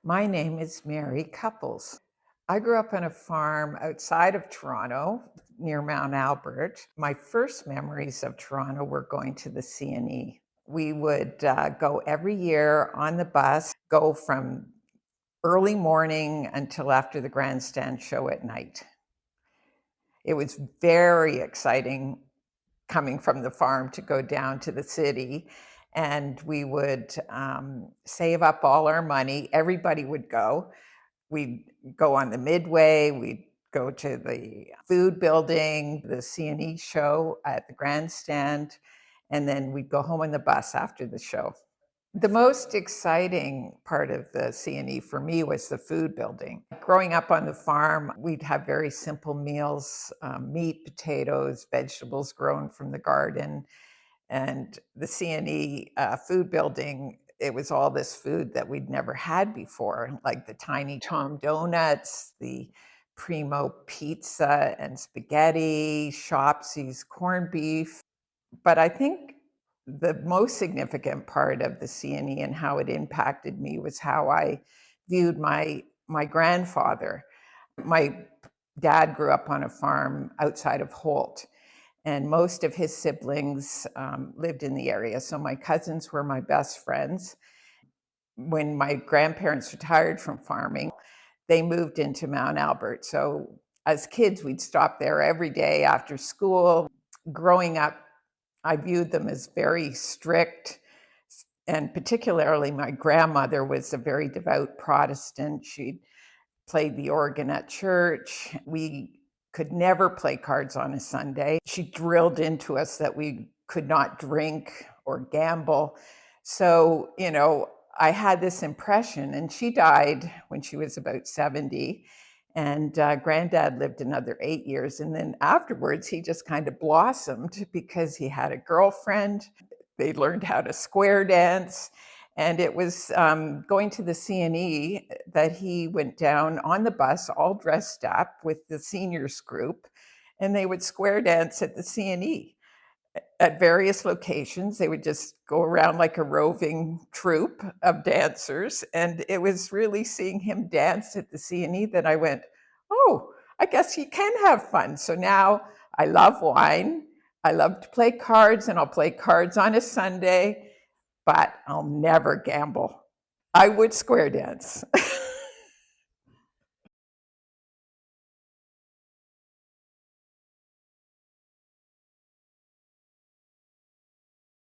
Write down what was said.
My name is Mary Cupples. I grew up on a farm outside of Toronto near Mount Albert. My first memories of Toronto were going to the CNE. We would go every year on the bus, go from early morning until after the grandstand show at night. It was very exciting coming from the farm to go down to the city, and we would save up all our money. Everybody would go. We'd go on the Midway, we'd go to the food building, the CNE show at the grandstand, and then we'd go home on the bus after the show. The most exciting part of the CNE for me was the food building. Growing up on the farm, we'd have very simple meals, meat, potatoes, vegetables grown from the garden. And the CNE food building, it was all this food that we'd never had before, like the tiny Tom donuts, the primo pizza and spaghetti, Shopsy's corned beef. But I think the most significant part of the CNE and how it impacted me was how I viewed my grandfather. My dad grew up on a farm outside of Holt, and most of his siblings lived in the area. So my cousins were my best friends. When my grandparents retired from farming, they moved into Mount Albert. So as kids, we'd stop there every day after school. Growing up, I viewed them as very strict, and particularly my grandmother was a very devout Protestant. She'd played the organ at church. We could never play cards on a Sunday. She drilled into us that we could not drink or gamble. So, I had this impression, and she died when she was about 70. And Grandad lived another 8 years. And then afterwards, he just kind of blossomed because he had a girlfriend. They learned how to square dance. And it was going to the CNE that he went down on the bus, all dressed up with the seniors group, and they would square dance at the CNE at various locations. They would just go around like a roving troupe of dancers. And it was really seeing him dance at the CNE that I went, oh, I guess you can have fun. So now I love wine. I love to play cards, and I'll play cards on a Sunday, but I'll never gamble. I would square dance.